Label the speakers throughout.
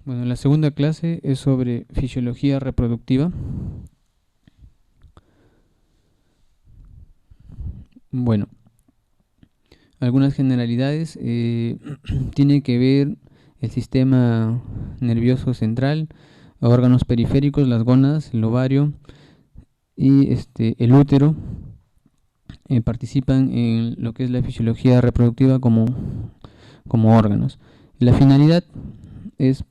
Speaker 1: Bueno, la segunda clase es sobre fisiología reproductiva. Bueno, algunas generalidades. Tiene que ver el sistema nervioso central, órganos periféricos, las gónadas, el ovario y el útero. Participan en lo que es la fisiología reproductiva como órganos. La finalidad es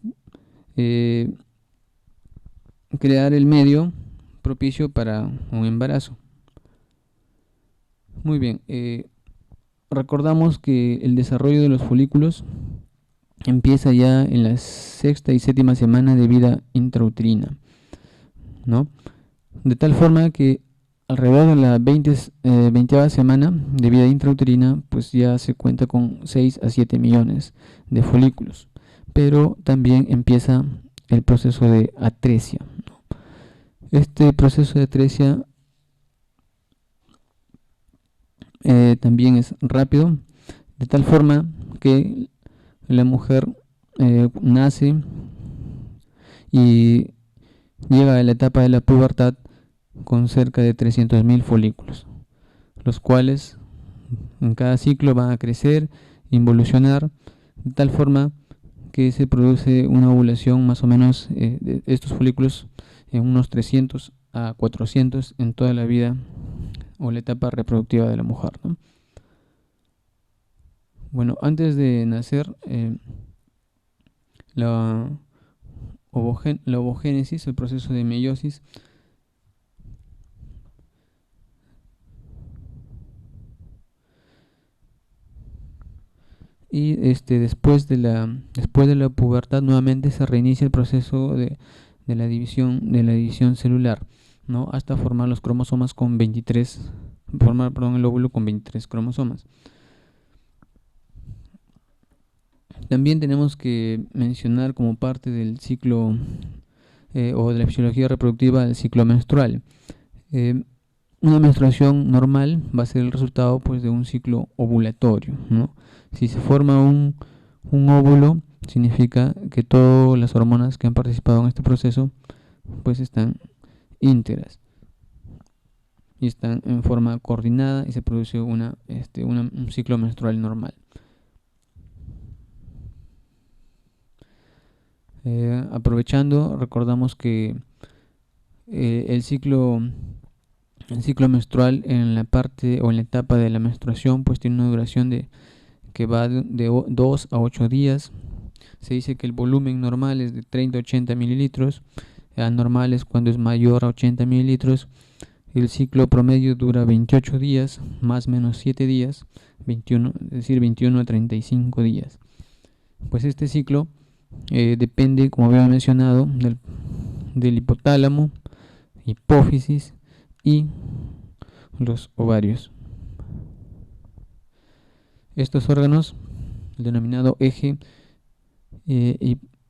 Speaker 1: crear el medio propicio para un embarazo. Muy bien, recordamos que el desarrollo de los folículos empieza ya en la sexta y séptima semana de vida intrauterina, ¿no? De tal forma que alrededor de la 20ª semana de vida intrauterina, pues ya se cuenta con 6 a 7 millones de folículos. Pero también empieza el proceso de atresia. Este proceso de atresia también es rápido, de tal forma que la mujer nace y llega a la etapa de la pubertad con cerca de 300.000 folículos, los cuales en cada ciclo van a crecer, involucionar, de tal forma que se produce una ovulación más o menos de estos folículos en unos 300 a 400 en toda la vida o la etapa reproductiva de la mujer, ¿no? Bueno, antes de nacer, la ovogénesis, el proceso de meiosis, y después de la pubertad nuevamente se reinicia el proceso de la división celular, ¿no? Hasta formar los cromosomas con 23, el óvulo con 23 cromosomas. También tenemos que mencionar como parte del ciclo o de la fisiología reproductiva el ciclo menstrual. Una menstruación normal va a ser el resultado pues de un ciclo ovulatorio, ¿no? Si se forma un óvulo, significa que todas las hormonas que han participado en este proceso pues están íntegras y están en forma coordinada y se produce un ciclo menstrual normal. Aprovechando, recordamos que el ciclo menstrual en la parte o en la etapa de la menstruación pues tiene una duración que va de 2 a 8 días. Se dice que el volumen normal es de 30 a 80 mililitros, anormal es cuando es mayor a 80 mililitros. El ciclo promedio dura 28 días, más o menos 7 días, 21, es decir, 21 a 35 días. Pues este ciclo depende, como había mencionado, del hipotálamo, hipófisis y los ovarios. Estos órganos, el denominado eje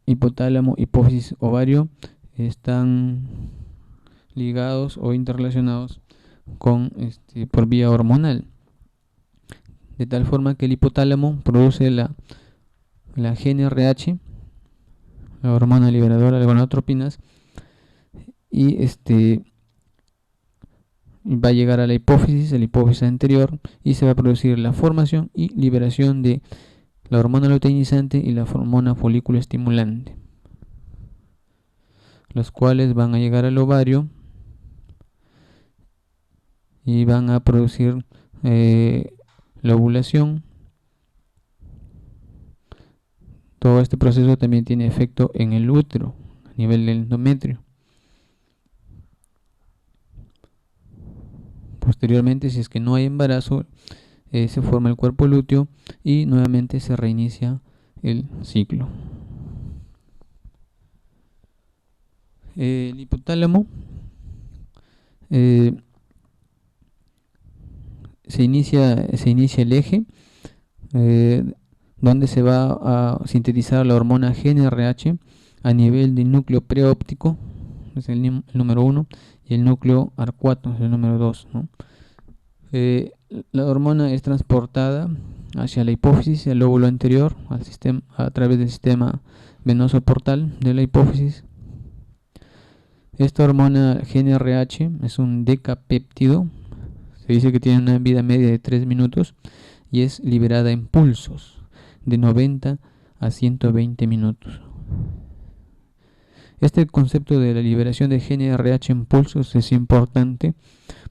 Speaker 1: hipotálamo, hipófisis, ovario, están ligados o interrelacionados por vía hormonal, de tal forma que el hipotálamo produce la GnRH, la hormona liberadora de gonadotropinas, y va a llegar a la hipófisis anterior, y se va a producir la formación y liberación de la hormona luteinizante y la hormona folículo estimulante, los cuales van a llegar al ovario y van a producir la ovulación. Todo este proceso también tiene efecto en el útero, a nivel del endometrio. Posteriormente, si es que no hay embarazo, se forma el cuerpo lúteo y nuevamente se reinicia el ciclo. El hipotálamo se inicia el eje donde se va a sintetizar la hormona GnRH a nivel del núcleo preóptico, es el número 1, y el núcleo arcuato, es el número 2, ¿no? La hormona es transportada hacia la hipófisis, el óvulo anterior, a través del sistema venoso portal de la hipófisis. Esta hormona GnRH es un decapéptido. Se dice que tiene una vida media de 3 minutos y es liberada en pulsos de 90 a 120 minutos. Este concepto de la liberación de GnRH en pulsos es importante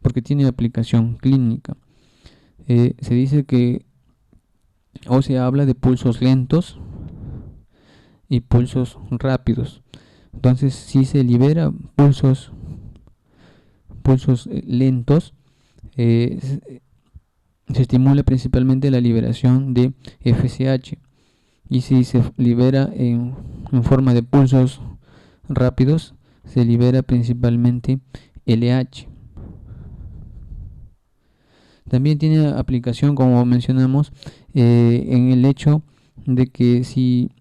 Speaker 1: porque tiene aplicación clínica. Se dice que o se habla de pulsos lentos y pulsos rápidos. Entonces, si se libera pulsos lentos, se estimula principalmente la liberación de FSH, y si se libera en forma de pulsos rápidos, se libera principalmente LH. También tiene aplicación, como mencionamos, en el hecho de que si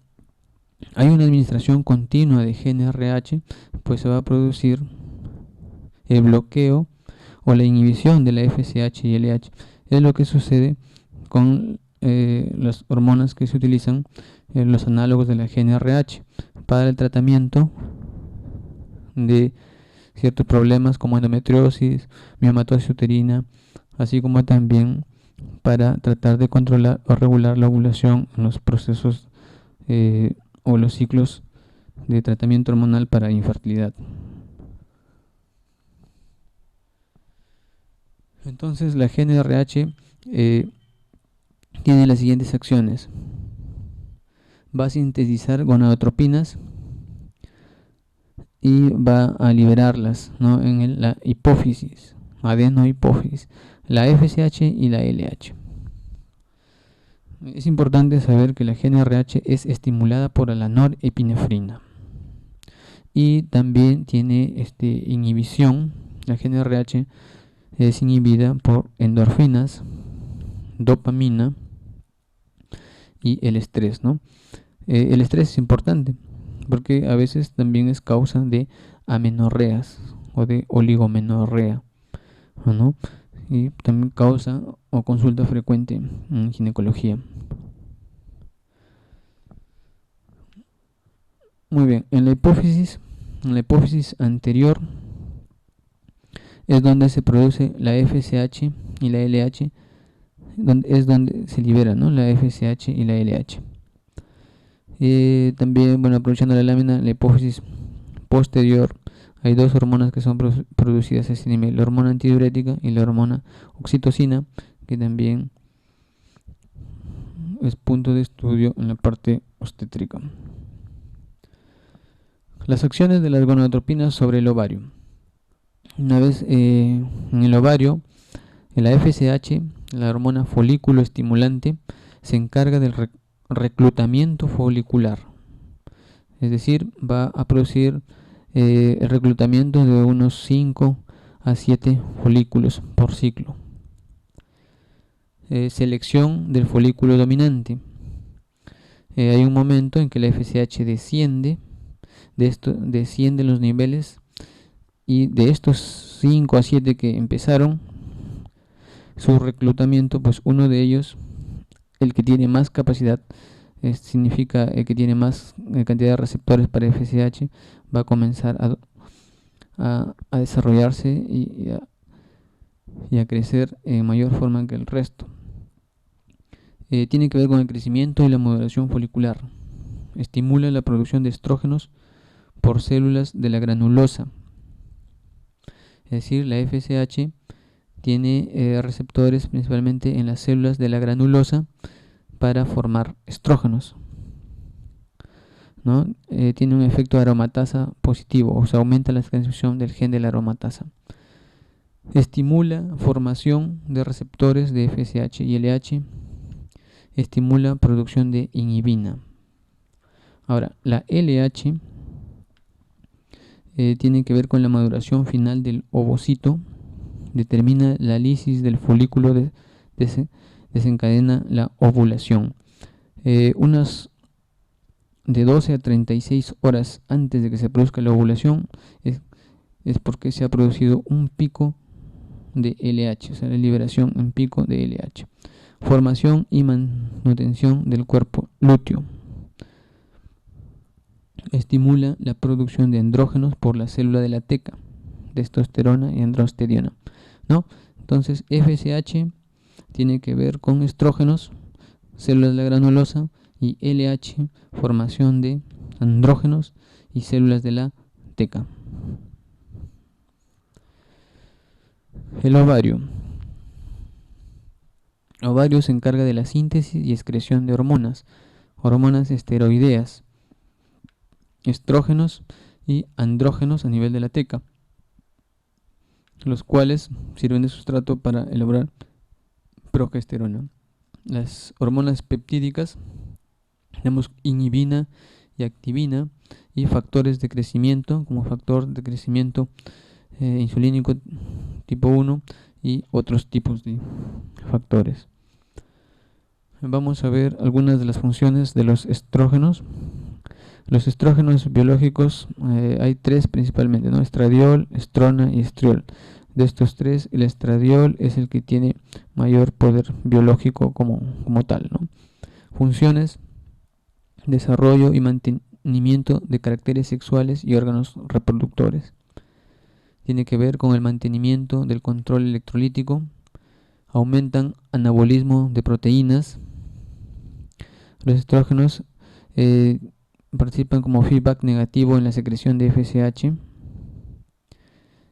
Speaker 1: hay una administración continua de GnRH, pues se va a producir el bloqueo o la inhibición de la FSH y LH. Es lo que sucede con las hormonas que se utilizan, los análogos de la GnRH, para el tratamiento de ciertos problemas como endometriosis, miomatosis uterina, así como también para tratar de controlar o regular la ovulación en los procesos o los ciclos de tratamiento hormonal para infertilidad. Entonces la GnRH tiene las siguientes acciones. Va a sintetizar gonadotropinas y va a liberarlas, ¿no?, en la hipófisis, adenohipófisis, la FSH y la LH. Es importante saber que la GnRH es estimulada por la norepinefrina y también tiene inhibición. La GnRH es inhibida por endorfinas, dopamina y el estrés, ¿no? El estrés es importante porque a veces también es causa de amenorreas o de oligomenorrea, ¿no? Y también causa o consulta frecuente en ginecología. Muy bien, en la hipófisis anterior es donde se produce la FSH y la LH, es donde se libera, ¿no?, la FSH y la LH. También, bueno, aprovechando la lámina, la hipófisis posterior, hay dos hormonas que son producidas a ese nivel, la hormona antidiurética y la hormona oxitocina, que también es punto de estudio en la parte obstétrica. Las acciones de las gonadotropinas sobre el ovario. Una vez en el ovario, la FSH, la hormona folículo estimulante, se encarga del reclutamiento folicular, es decir, va a producir el reclutamiento de unos 5 a 7 folículos por ciclo. Selección del folículo dominante. Hay un momento en que la FSH desciende, descienden los niveles, y de estos 5 a 7 que empezaron su reclutamiento, pues uno de ellos, el que tiene más capacidad, significa el que tiene más cantidad de receptores para FSH, va a comenzar a desarrollarse y a crecer en mayor forma que el resto. Tiene que ver con el crecimiento y la modulación folicular. Estimula la producción de estrógenos por células de la granulosa. Es decir, la FSH tiene receptores principalmente en las células de la granulosa para formar estrógenos, ¿no? Tiene un efecto de aromatasa positivo, o sea, aumenta la transcripción del gen de la aromatasa. Estimula formación de receptores de FSH y LH. Estimula producción de inhibina. Ahora, la LH tiene que ver con la maduración final del ovocito. Determina la lisis del folículo, desencadena la ovulación. Unas de 12 a 36 horas antes de que se produzca la ovulación es porque se ha producido un pico de LH, o sea, la liberación en pico de LH. Formación y manutención del cuerpo lúteo. estimula la producción de andrógenos por la célula de la teca, testosterona y androstenediona, ¿no? Entonces, FSH tiene que ver con estrógenos, células de la granulosa, y LH, formación de andrógenos y células de la teca. El ovario. El ovario se encarga de la síntesis y excreción de hormonas esteroideas, estrógenos y andrógenos a nivel de la teca, los cuales sirven de sustrato para elaborar progesterona. Las hormonas peptídicas, tenemos inhibina y activina, y factores de crecimiento, como factor de crecimiento insulínico tipo 1 y otros tipos de factores. Vamos a ver algunas de las funciones de los estrógenos. Los estrógenos biológicos hay tres principalmente, ¿no? Estradiol, estrona y estriol. De estos tres, el estradiol es el que tiene mayor poder biológico como tal, ¿no? Funciones: desarrollo y mantenimiento de caracteres sexuales y órganos reproductores. Tiene que ver con el mantenimiento del control electrolítico. Aumentan anabolismo de proteínas. Los estrógenos participan como feedback negativo en la secreción de FSH.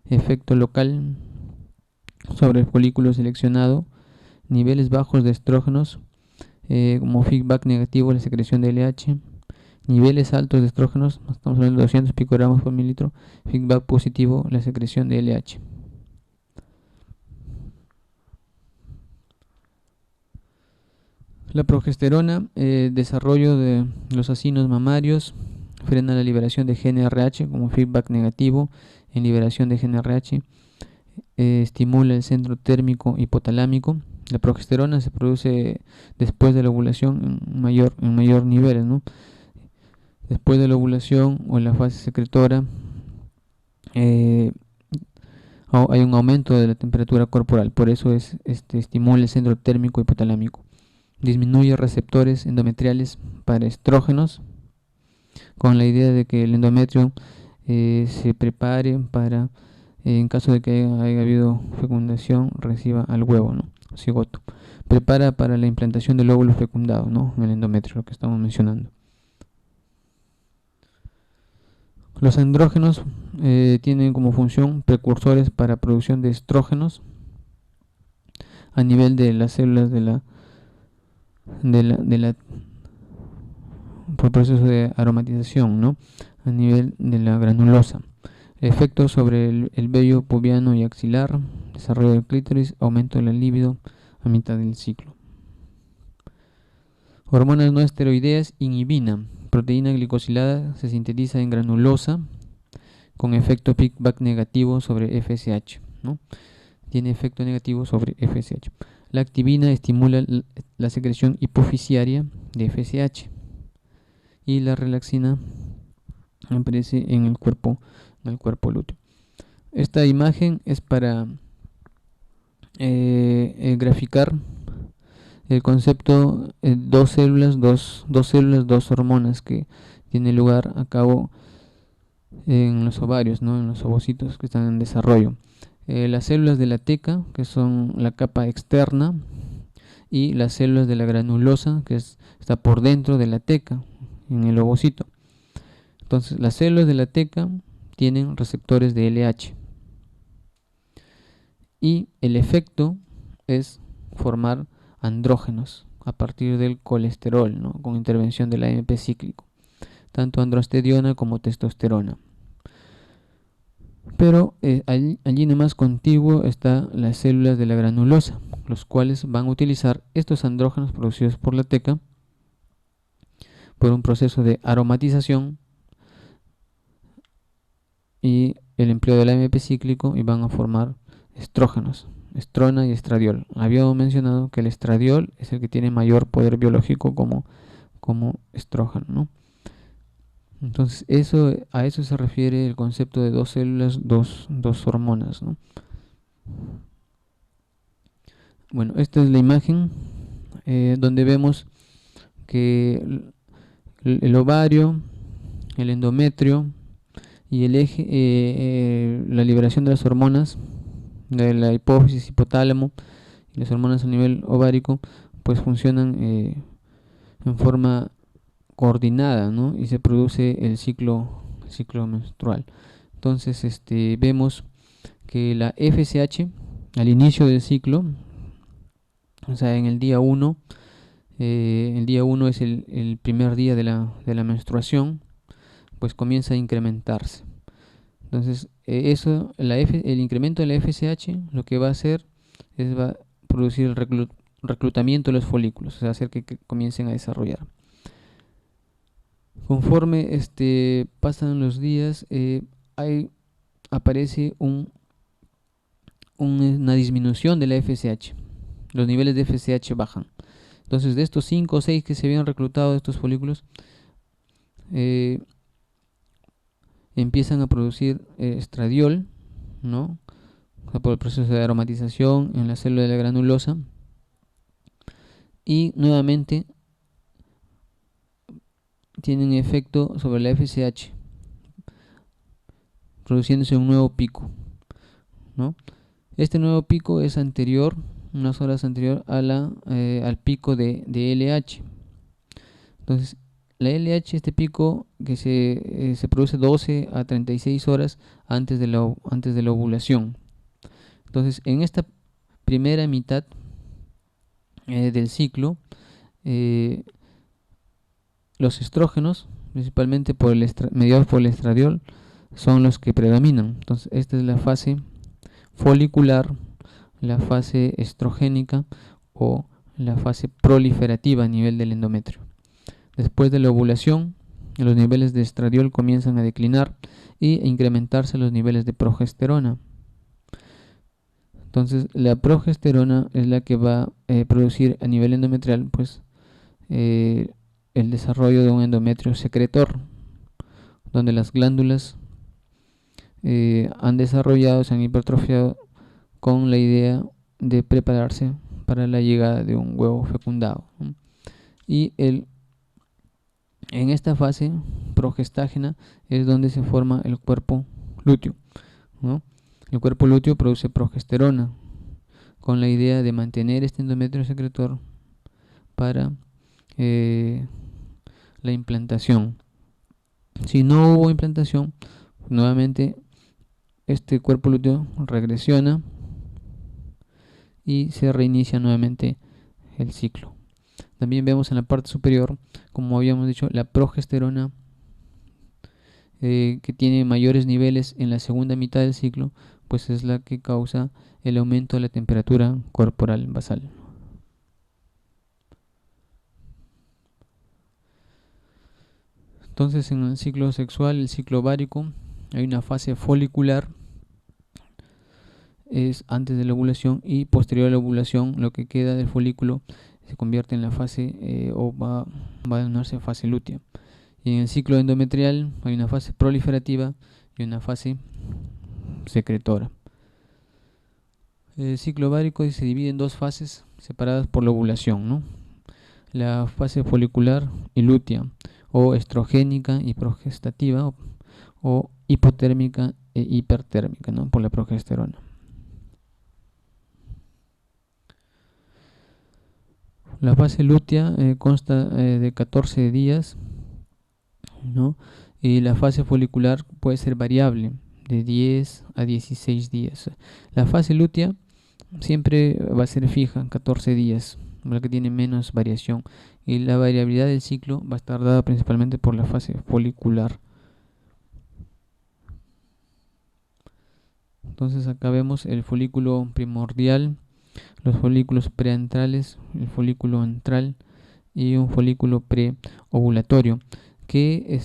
Speaker 1: Efecto local sobre el folículo seleccionado. Niveles bajos de estrógenos como feedback negativo en la secreción de LH. Niveles altos de estrógenos, estamos hablando de 200 picogramos por mililitro, feedback positivo en la secreción de LH. La progesterona, desarrollo de los acinos mamarios, frena la liberación de GnRH como feedback negativo en liberación de GnRH, estimula el centro térmico hipotalámico. La progesterona se produce después de la ovulación en mayor niveles, ¿no? Después de la ovulación o en la fase secretora hay un aumento de la temperatura corporal, por eso estimula el centro térmico hipotalámico. Disminuye receptores endometriales para estrógenos, con la idea de que el endometrio se prepare para, en caso de que haya habido fecundación, reciba al huevo, ¿no? Cigoto. Prepara para la implantación del óvulo fecundado, ¿no? En el endometrio, lo que estamos mencionando. Los andrógenos tienen como función precursores para producción de estrógenos a nivel de las células por proceso de aromatización, ¿no? A nivel de la granulosa. Efecto sobre el vello pubiano y axilar, desarrollo del clítoris, aumento de la libido a mitad del ciclo. Hormonas no esteroideas, inhibina, proteína glicosilada, se sintetiza en granulosa con efecto feedback negativo sobre FSH, ¿no? Tiene efecto negativo sobre FSH. La activina estimula la secreción hipofisiaria de FSH, y la relaxina aparece en el cuerpo lúteo. Esta imagen es para graficar el concepto dos células, dos hormonas que tiene lugar a cabo en los ovarios, ¿no? En los ovocitos que están en desarrollo. Las células de la teca, que son la capa externa, y las células de la granulosa, que está por dentro de la teca, en el ovocito. Entonces, las células de la teca tienen receptores de LH, y el efecto es formar andrógenos a partir del colesterol, ¿no? Con intervención del AMP cíclico, tanto androstenediona como testosterona. Pero allí nomás contiguo están las células de la granulosa, los cuales van a utilizar estos andrógenos producidos por la teca por un proceso de aromatización y el empleo del AMP cíclico, y van a formar estrógenos, estrona y estradiol. Habíamos mencionado que el estradiol es el que tiene mayor poder biológico como estrógeno, ¿no? Entonces a eso se refiere el concepto de dos células, dos hormonas, ¿no? Bueno, esta es la imagen donde vemos que el ovario el endometrio y el eje, la liberación de las hormonas de la hipófisis, hipotálamo y las hormonas a nivel ovárico, pues funcionan en forma coordinada, ¿no? Y se produce el ciclo menstrual. Entonces, vemos que la FSH al inicio del ciclo, o sea, en el día 1, el día 1 es el primer día de la menstruación, pues comienza a incrementarse. Entonces, el incremento de la FSH lo que va a hacer es va a producir el reclutamiento de los folículos, o sea, hacer que comiencen a desarrollar. Conforme pasan los días, aparece una disminución de la FSH. Los niveles de FSH bajan. Entonces, de estos 5 o 6 que se habían reclutado de estos folículos, empiezan a producir estradiol, ¿no? O sea, por el proceso de aromatización en la célula de la granulosa. Y nuevamente tienen efecto sobre la FSH, produciéndose un nuevo pico, ¿no? Este nuevo pico es anterior, unas horas anterior al pico de LH. Entonces, la LH, este pico que se produce 12 a 36 horas antes de la ovulación. Entonces, en esta primera mitad del ciclo, los estrógenos, principalmente mediados por el estradiol, son los que predominan. Entonces, esta es la fase folicular, la fase estrogénica o la fase proliferativa a nivel del endometrio. Después de la ovulación, los niveles de estradiol comienzan a declinar y a incrementarse los niveles de progesterona. Entonces, la progesterona es la que va a producir a nivel endometrial, pues, el desarrollo de un endometrio secretor, donde las glándulas han desarrollado, se han hipertrofiado con la idea de prepararse para la llegada de un huevo fecundado, ¿no? Y en esta fase progestágena es donde se forma el cuerpo lúteo, ¿no? El cuerpo lúteo produce progesterona con la idea de mantener este endometrio secretor para la implantación. Si no hubo implantación, nuevamente este cuerpo lúteo regresiona y se reinicia nuevamente el ciclo. También vemos en la parte superior, como habíamos dicho, la progesterona que tiene mayores niveles en la segunda mitad del ciclo, pues es la que causa el aumento de la temperatura corporal basal. Entonces, en el ciclo sexual, el ciclo ovárico, hay una fase folicular, es antes de la ovulación, y posterior a la ovulación lo que queda del folículo se convierte en la fase o va a denominarse fase lútea. Y en el ciclo endometrial hay una fase proliferativa y una fase secretora. El ciclo ovárico se divide en dos fases separadas por la ovulación, ¿no? La fase folicular y lútea, o estrogénica y progestativa, o hipotérmica e hipertérmica, ¿no? Por la progesterona. La fase lútea consta de 14 días, ¿no? Y la fase folicular puede ser variable, de 10 a 16 días. La fase lútea siempre va a ser fija, 14 días, la que tiene menos variación. Y la variabilidad del ciclo va a estar dada principalmente por la fase folicular. Entonces acá vemos el folículo primordial, los folículos preantrales, el folículo antral y un folículo preovulatorio que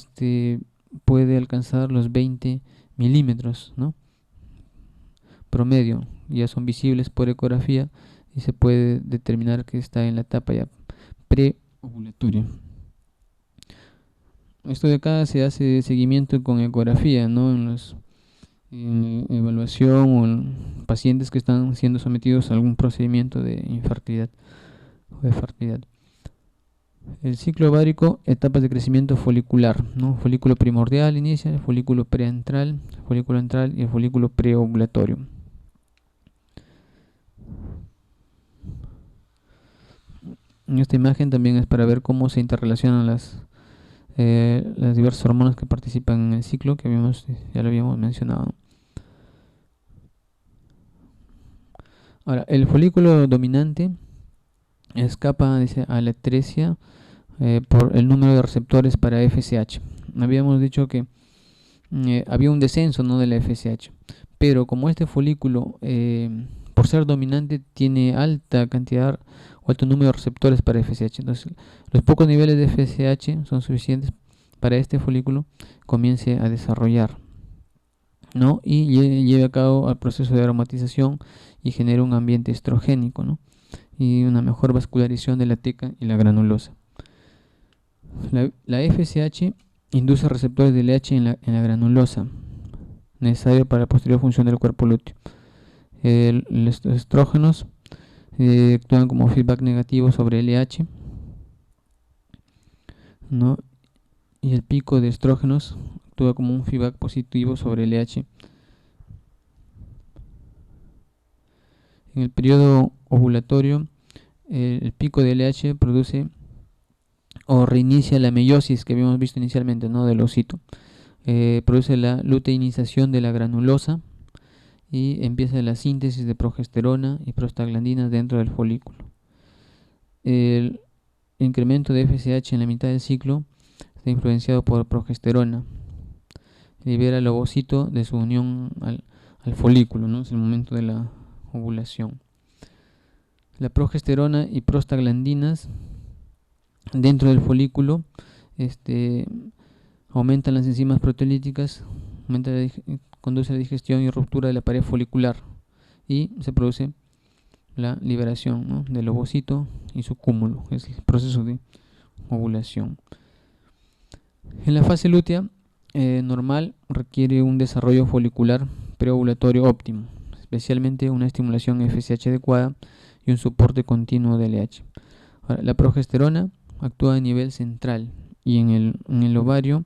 Speaker 1: puede alcanzar los 20 milímetros, ¿no? Promedio. Ya son visibles por ecografía y se puede determinar que está en la etapa ya preovulatoria. Esto de acá se hace seguimiento con ecografía, ¿no? En evaluación o en pacientes que están siendo sometidos a algún procedimiento de infertilidad o de fertilidad. El ciclo ovárico, etapas de crecimiento folicular, ¿no? Folículo primordial inicia, el folículo preantral, folículo antral y el folículo preovulatorio. En esta imagen también es para ver cómo se interrelacionan las diversas hormonas que participan en el ciclo, que ya lo habíamos mencionado. Ahora, el folículo dominante escapa, dice, a la atresia por el número de receptores para FSH. Habíamos dicho que había un descenso, ¿no?, de la FSH, pero como este folículo, por ser dominante, tiene alta cantidad o alto número de receptores para FSH, entonces los pocos niveles de FSH son suficientes para este folículo comience a desarrollar, ¿no?, y lleve a cabo el proceso de aromatización y genere un ambiente estrogénico, ¿no?, y una mejor vascularización de la teca y la granulosa. La FSH induce receptores de LH en la granulosa, necesario para la posterior función del cuerpo lúteo. Los estrógenos actúan como feedback negativo sobre LH, ¿no?, y el pico de estrógenos actúa como un feedback positivo sobre LH. En el periodo ovulatorio, el pico de LH produce o reinicia la meiosis que habíamos visto inicialmente, ¿no?, del ovocito. Produce la luteinización de la granulosa y empieza la síntesis de progesterona y prostaglandinas dentro del folículo. El incremento de FSH en la mitad del ciclo está influenciado por progesterona. Libera el ovocito de su unión al folículo, ¿no? Es el momento de la ovulación. La progesterona y prostaglandinas dentro del folículo aumentan las enzimas proteolíticas, conduce a la digestión y ruptura de la pared folicular y se produce la liberación, ¿no?, del ovocito y su cúmulo, es el proceso de ovulación. En la fase lútea normal requiere un desarrollo folicular preovulatorio óptimo, especialmente una estimulación FSH adecuada y un soporte continuo de LH. Ahora, la progesterona actúa a nivel central y en el ovario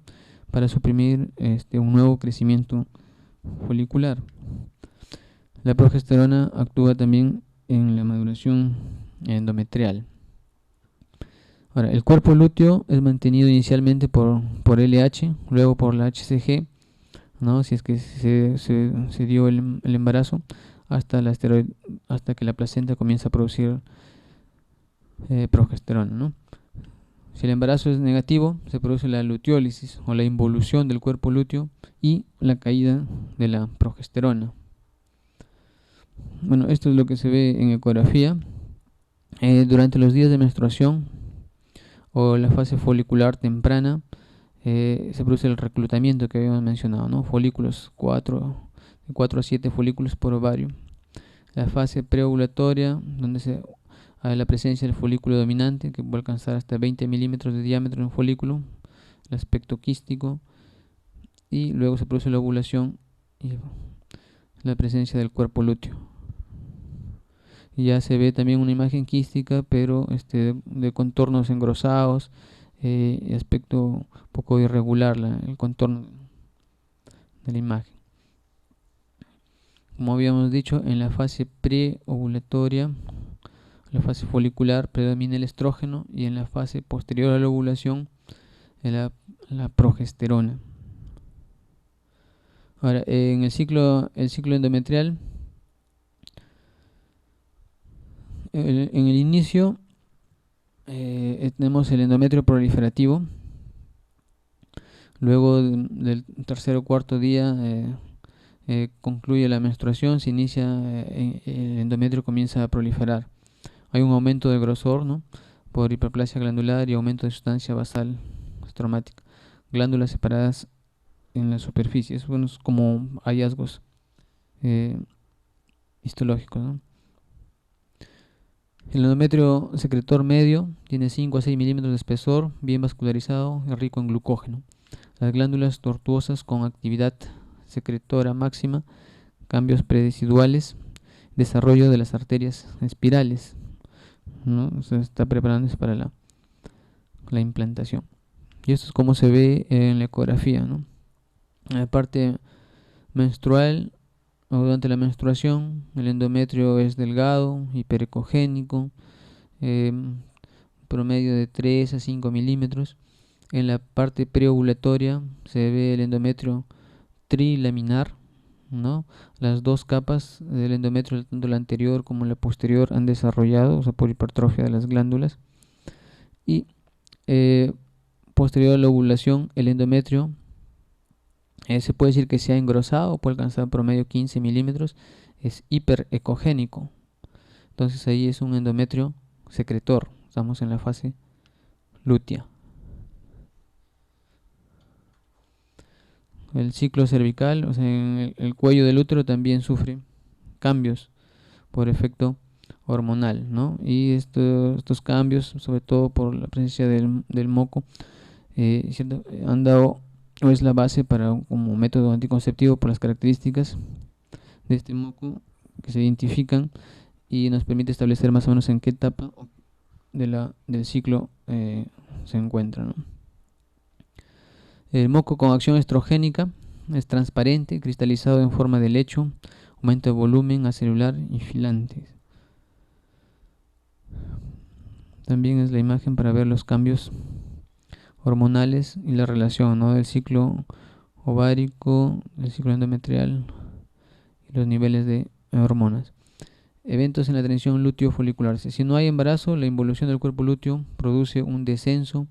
Speaker 1: para suprimir un nuevo crecimiento folicular. La progesterona actúa también en la maduración endometrial. Ahora, el cuerpo lúteo es mantenido inicialmente por LH, luego por la HCG, ¿no?, si es que se dio el embarazo, hasta que la placenta comienza a producir progesterona, ¿no? Si el embarazo es negativo, se produce la luteólisis o la involución del cuerpo lúteo y la caída de la progesterona. Bueno, esto es lo que se ve en ecografía. Durante los días de menstruación o la fase folicular temprana se produce el reclutamiento que habíamos mencionado, ¿no? Folículos, de 4 a 7 folículos por ovario. La fase preovulatoria, donde hay la presencia del folículo dominante, que puede alcanzar hasta 20 milímetros de diámetro en un folículo, el aspecto quístico, y luego se produce la ovulación y la presencia del cuerpo lúteo. Y ya se ve también una imagen quística, pero de contornos engrosados, aspecto un poco irregular el contorno de la imagen. Como habíamos dicho, en la fase preovulatoria, la fase folicular, predomina el estrógeno, y en la fase posterior a la ovulación la progesterona. Ahora, en el ciclo endometrial, en el inicio tenemos el endometrio proliferativo. Luego del tercer o cuarto día concluye la menstruación, se inicia, el endometrio comienza a proliferar. Hay un aumento de grosor, ¿no?, por hiperplasia glandular y aumento de sustancia basal estromática. Glándulas separadas en la superficie. Es como hallazgos histológicos, ¿no? El endometrio secretor medio tiene 5 a 6 milímetros de espesor, bien vascularizado y rico en glucógeno. Las glándulas tortuosas con actividad secretora máxima, cambios predesiduales, desarrollo de las arterias espirales, ¿no? Se está preparándose para la implantación. Y esto es como se ve en la ecografía, ¿no? En la parte menstrual o durante la menstruación, el endometrio es delgado, hiperecogénico, promedio de 3 a 5 milímetros. En la parte preovulatoria se ve el endometrio trilaminar, ¿no? Las dos capas del endometrio, tanto la anterior como la posterior, han desarrollado, o sea, por hipertrofia de las glándulas. Y posterior a la ovulación, el endometrio se puede decir que se ha engrosado, puede alcanzar promedio 15 milímetros, es hiperecogénico. Entonces ahí es un endometrio secretor, estamos en la fase lútea. El ciclo cervical, o sea, en el cuello del útero también sufre cambios por efecto hormonal, ¿no? Y estos cambios, sobre todo por la presencia del moco, han dado o es la base para como método anticonceptivo por las características de este moco que se identifican y nos permite establecer más o menos en qué etapa del ciclo se encuentra, ¿no? El moco con acción estrogénica es transparente, cristalizado en forma de lecho, aumenta el volumen acelular y filantes. También es la imagen para ver los cambios hormonales y la relación, ¿no?, del ciclo ovárico, del ciclo endometrial y los niveles de hormonas. Eventos en la tensión lúteo folicular. Si no hay embarazo, la involución del cuerpo lúteo produce un descenso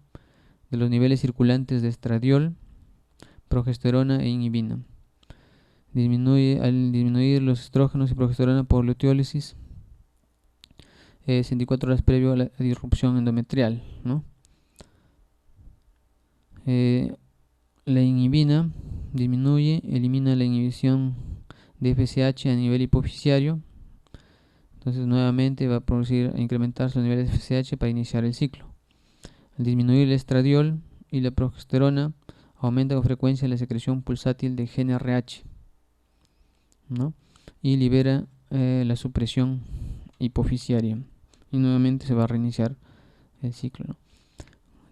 Speaker 1: de los niveles circulantes de estradiol, progesterona e inhibina. Al disminuir los estrógenos y progesterona por luteólisis 64 horas previo a la disrupción endometrial, ¿no? La inhibina elimina la inhibición de FSH a nivel hipofisiario. Entonces nuevamente va a incrementarse los niveles de FSH para iniciar el ciclo. Al disminuir el estradiol y la progesterona, aumenta con frecuencia la secreción pulsátil de GnRH, ¿no? Y libera la supresión hipofisiaria. Y nuevamente se va a reiniciar el ciclo, ¿no?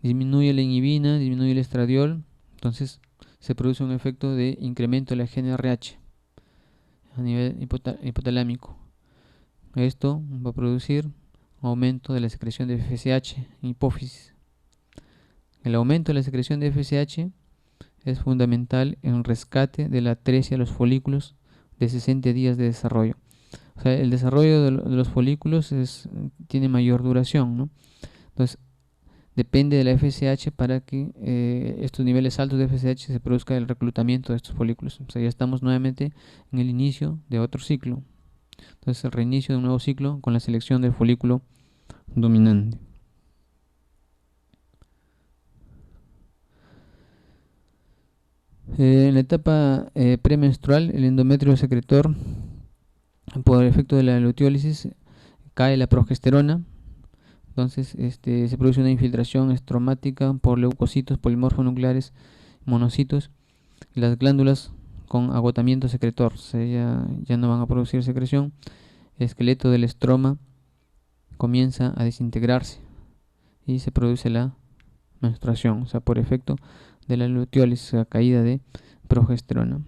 Speaker 1: Disminuye la inhibina, disminuye el estradiol, entonces se produce un efecto de incremento de la GnRH a nivel hipotalámico. Esto va a producir un aumento de la secreción de FSH en hipófisis. El aumento de la secreción de FSH es fundamental en el rescate de la atresia de los folículos de 60 días de desarrollo. O sea, el desarrollo de los folículos tiene mayor duración, ¿no? Entonces, depende de la FSH para que estos niveles altos de FSH se produzca el reclutamiento de estos folículos. O sea, ya estamos nuevamente en el inicio de otro ciclo. Entonces, el reinicio de un nuevo ciclo con la selección del folículo dominante. En la etapa premenstrual, el endometrio secretor, por efecto de la luteólisis, cae la progesterona. Entonces se produce una infiltración estromática por leucocitos polimorfonucleares, monocitos, y las glándulas con agotamiento secretor, o sea, ya no van a producir secreción. El esqueleto del estroma comienza a desintegrarse y se produce la menstruación, o sea, por efecto de la luteólisis, la caída de progesterona.